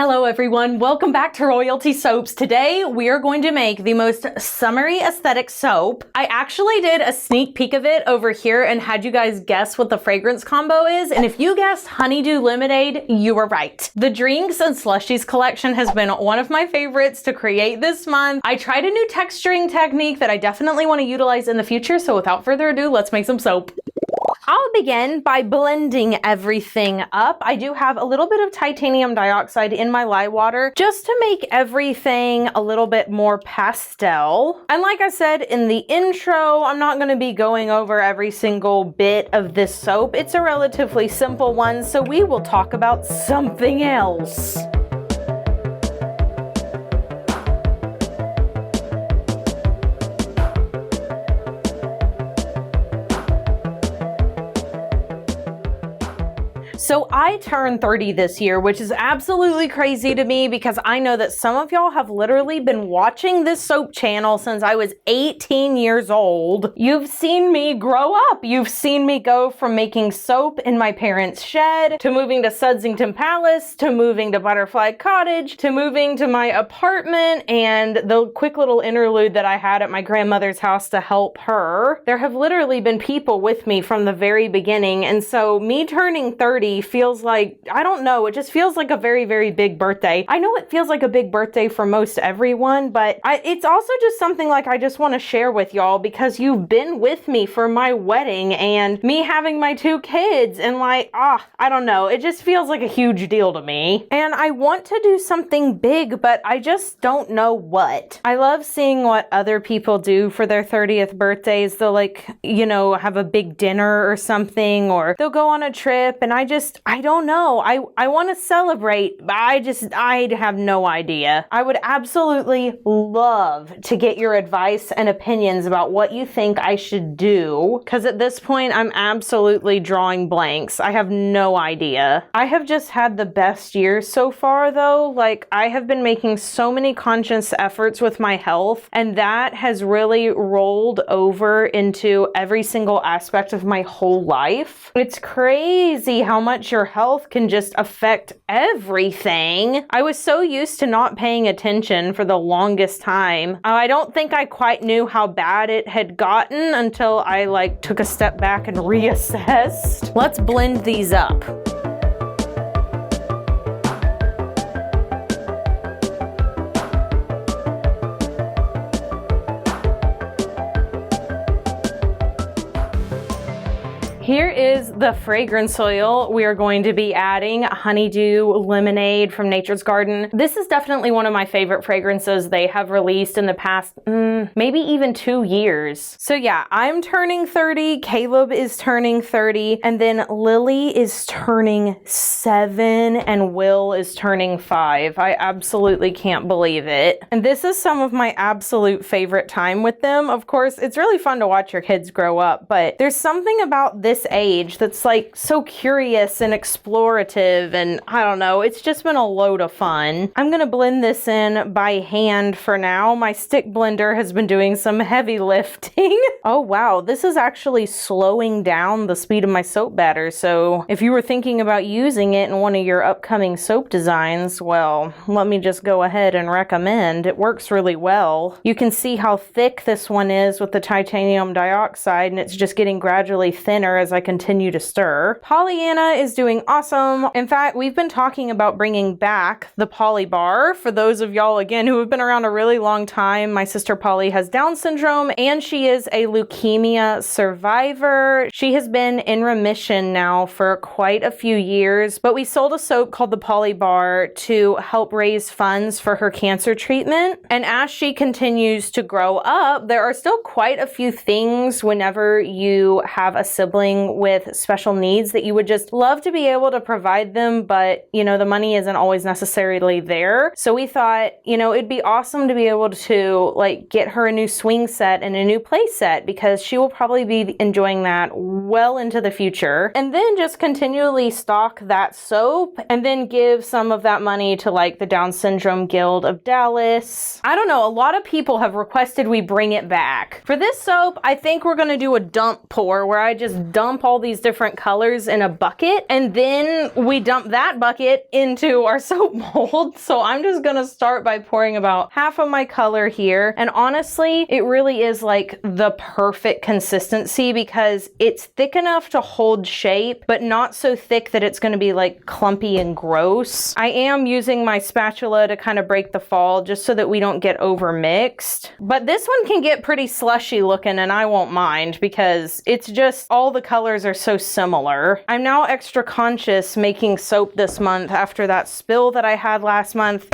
Hello everyone, welcome back to Royalty Soaps. Today we are going to make the most summery aesthetic soap. I actually did a sneak peek of it over here and had you guys guess what the fragrance combo is, and if you guessed Honeydew Lemonade, you were right. The Drinks and Slushies collection has been one of my favorites to create this month. I tried a new texturing technique that I definitely want to utilize in the future, so without further ado, let's make some soap. I'll begin by blending everything up. I do have a little bit of titanium dioxide in my lye water just to make everything a little bit more pastel. And like I said in the intro, I'm not going to be going over every single bit of this soap. It's a relatively simple one, so we will talk about something else. So I turned 30 this year, which is absolutely crazy to me because I know that some of y'all have literally been watching this soap channel since I was 18 years old. You've seen me grow up. You've seen me go from making soap in my parents' shed to moving to Sudsington Palace to moving to Butterfly Cottage to moving to my apartment and the quick little interlude that I had at my grandmother's house to help her. There have literally been people with me from the very beginning, and so me turning 30 feels like, I don't know, it just feels like a very, very big birthday. I know it feels like a big birthday for most everyone, but it's also just something like I just want to share with y'all because you've been with me for my wedding and me having my 2 kids and like, I don't know, it just feels like a huge deal to me. And I want to do something big, but I just don't know what. I love seeing what other people do for their 30th birthdays. They'll like, you know, have a big dinner or something, or they'll go on a trip, and I don't know. I want to celebrate, but I have no idea. I would absolutely love to get your advice and opinions about what you think I should do, because at this point, I'm absolutely drawing blanks. I have no idea. I have just had the best year so far, though. Like, I have been making so many conscious efforts with my health, and that has really rolled over into every single aspect of my whole life. It's crazy how much your health can just affect everything. I was so used to not paying attention for the longest time. I don't think I quite knew how bad it had gotten until I like took a step back and reassessed. Let's blend these up. Here is the fragrance oil. We are going to be adding Honeydew Lemonade from Nature's Garden. This is definitely one of my favorite fragrances they have released in the past, maybe even 2 years. So yeah, I'm turning 30, Caleb is turning 30, and then Lily is turning 7, and Will is turning 5. I absolutely can't believe it. And this is some of my absolute favorite time with them. Of course, it's really fun to watch your kids grow up, but there's something about this age that's like so curious and explorative, and I don't know, it's just been a load of fun. I'm gonna blend this in by hand for now. My stick blender has been doing some heavy lifting. Oh wow, this is actually slowing down the speed of my soap batter, so if you were thinking about using it in one of your upcoming soap designs, well, let me just go ahead and recommend. It works really well. You can see how thick this one is with the titanium dioxide, and it's just getting gradually thinner as I continue to stir. Pollyanna is doing awesome. In fact, we've been talking about bringing back the Polly Bar. For those of y'all, again, who have been around a really long time, my sister Polly has Down syndrome and she is a leukemia survivor. She has been in remission now for quite a few years, but we sold a soap called the Polly Bar to help raise funds for her cancer treatment. And as she continues to grow up, there are still quite a few things whenever you have a sibling with special needs that you would just love to be able to provide them, but you know, the money isn't always necessarily there. So we thought, you know, it'd be awesome to be able to like get her a new swing set and a new play set because she will probably be enjoying that well into the future. And then just continually stock that soap and then give some of that money to like the Down Syndrome Guild of Dallas. I don't know, a lot of people have requested we bring it back. For this soap, I think we're gonna do a dump pour where I just dump dump all these different colors in a bucket, and then we dump that bucket into our soap mold. So I'm just gonna start by pouring about half of my color here. And honestly, it really is like the perfect consistency because it's thick enough to hold shape, but not so thick that it's gonna be like clumpy and gross. I am using my spatula to kind of break the fall just so that we don't get over mixed. But this one can get pretty slushy looking and I won't mind because it's just all the colors are so similar. I'm now extra conscious making soap this month after that spill that I had last month.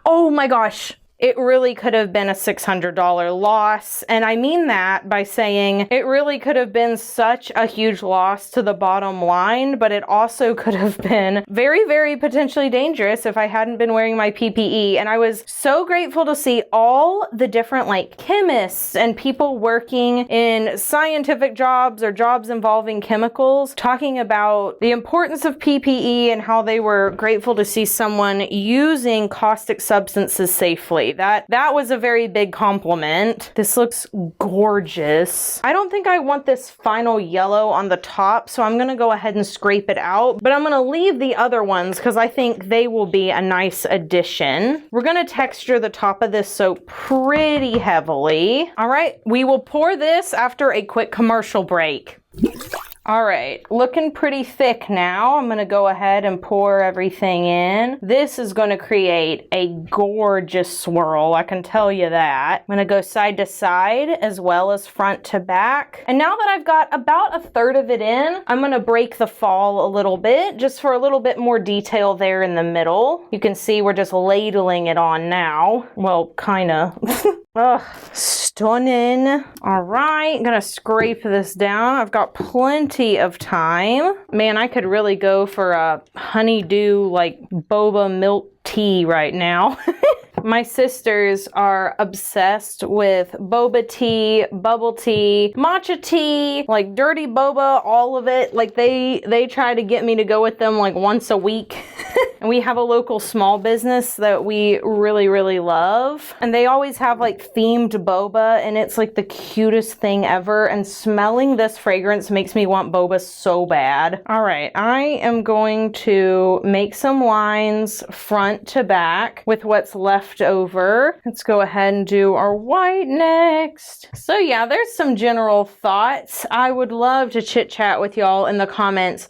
Oh my gosh. It really could have been a $600 loss. And I mean that by saying it really could have been such a huge loss to the bottom line, but it also could have been very, very potentially dangerous if I hadn't been wearing my PPE. And I was so grateful to see all the different like chemists and people working in scientific jobs or jobs involving chemicals talking about the importance of PPE and how they were grateful to see someone using caustic substances safely. That was a very big compliment. This looks gorgeous. I don't think I want this final yellow on the top, so I'm gonna go ahead and scrape it out, but I'm gonna leave the other ones because I think they will be a nice addition. We're gonna texture the top of this soap pretty heavily. All right, we will pour this after a quick commercial break. All right, looking pretty thick now. I'm gonna go ahead and pour everything in. This is gonna create a gorgeous swirl, I can tell you that. I'm gonna go side to side as well as front to back. And now that I've got about a third of it in, I'm gonna break the fall a little bit, just for a little bit more detail there in the middle. You can see we're just ladling it on now. Well, kinda. Ugh, stunning. All right, I'm gonna scrape this down. I've got plenty of time. Man, I could really go for a honeydew like boba milk tea right now. My sisters are obsessed with boba tea, bubble tea, matcha tea, like dirty boba, all of it. Like they try to get me to go with them like once a week. And we have a local small business that we really, really love. And they always have like themed boba and it's like the cutest thing ever. And smelling this fragrance makes me want boba so bad. All right, I am going to make some lines front to back with what's left over. Let's go ahead and do our white next. So yeah, there's some general thoughts. I would love to chit chat with y'all in the comments.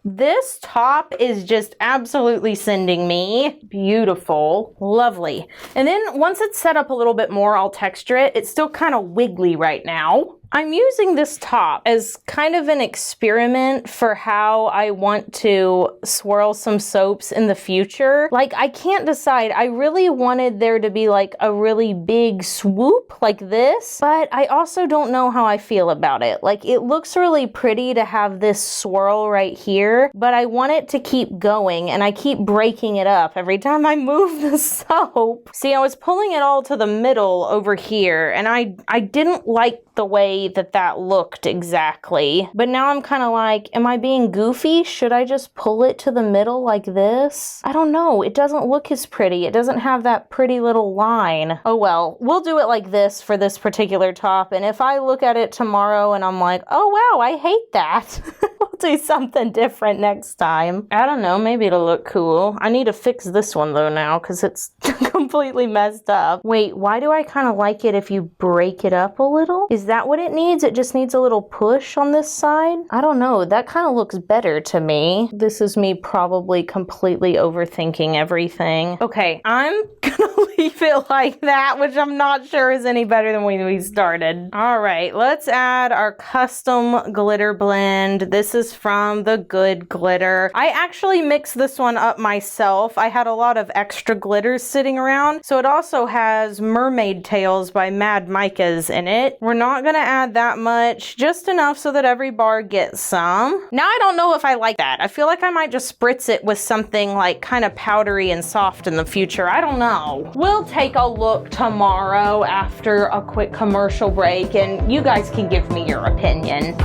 This top is just absolutely sending me. Beautiful, lovely. And then once it's set up a little bit more, I'll texture it. It's still kind of wiggly right now. I'm using this top as kind of an experiment for how I want to swirl some soaps in the future. Like, I can't decide. I really wanted there to be like a really big swoop like this, but I also don't know how I feel about it. Like, it looks really pretty to have this swirl right here, but I want it to keep going and I keep breaking it up every time I move the soap. See, I was pulling it all to the middle over here and I didn't like the way that looked exactly. But now I'm kind of like, am I being goofy? Should I just pull it to the middle like this? I don't know. It doesn't look as pretty. It doesn't have that pretty little line. Oh well, we'll do it like this for this particular top. And if I look at it tomorrow and I'm like, oh wow, I hate that. We'll do something different next time. I don't know. Maybe it'll look cool. I need to fix this one though now because it's completely messed up. Wait, why do I kind of like it if you break it up a little? Is that what it needs? It just needs a little push on this side? I don't know. That kind of looks better to me. This is me probably completely overthinking everything. Okay, I'm gonna leave it like that, which I'm not sure is any better than when we started. All right, let's add our custom glitter blend. This is from the Good Glitter. I actually mixed this one up myself. I had a lot of extra glitters sitting around. So it also has Mermaid Tails by Mad Micah's in it. We're not gonna add that much, just enough so that every bar gets some. Now I don't know if I like that. I feel like I might just spritz it with something like kind of powdery and soft in the future. I don't know. We'll take a look tomorrow after a quick commercial break and you guys can give me your opinion.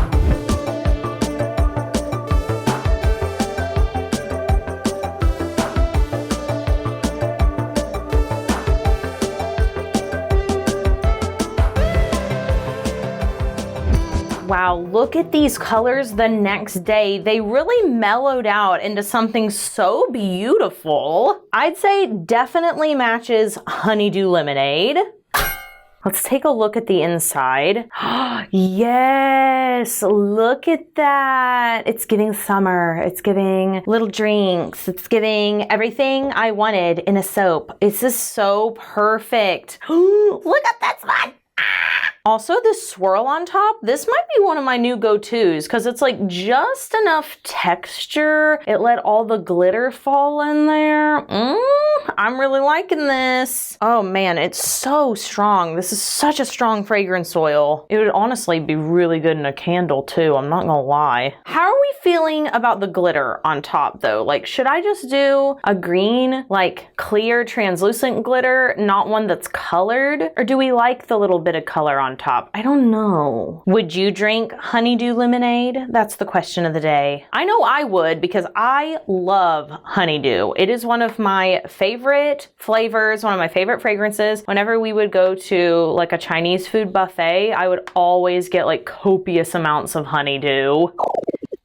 look at these colors the next day, they really mellowed out into something so beautiful. I'd say definitely matches Honeydew Lemonade. Let's take a look at the inside. Yes, look at that. It's giving summer. It's giving little drinks. It's giving everything I wanted in a soap. This is so perfect. Look at that spot. Also, this swirl on top, this might be one of my new go-tos because it's like just enough texture. It let all the glitter fall in there. I'm really liking this. Oh man, it's so strong. This is such a strong fragrance oil. It would honestly be really good in a candle too, I'm not gonna lie. How are we feeling about the glitter on top though? Like, should I just do a green, like clear, translucent glitter, not one that's colored? Or do we like the little bit of color on top? I don't know. Would you drink honeydew lemonade? That's the question of the day. I know I would because I love honeydew. It is one of my favorite flavors, one of my favorite fragrances. Whenever we would go to like a Chinese food buffet, I would always get like copious amounts of honeydew.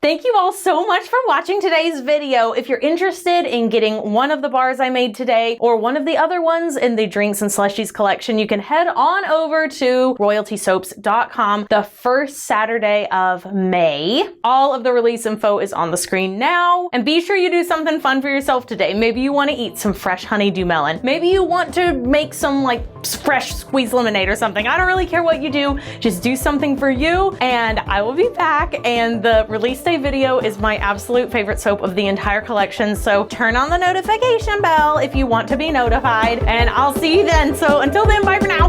Thank you all so much for watching today's video. If you're interested in getting one of the bars I made today or one of the other ones in the Drinks and Slushies collection, you can head on over to royaltysoaps.com the first Saturday of May. All of the release info is on the screen now. And be sure you do something fun for yourself today. Maybe you want to eat some fresh honeydew melon. Maybe you want to make some like fresh squeezed lemonade or something. I don't really care what you do. Just do something for you. And I will be back, and the release video is my absolute favorite soap of the entire collection, so turn on the notification bell if you want to be notified, and I'll see you then. So until then, bye for now.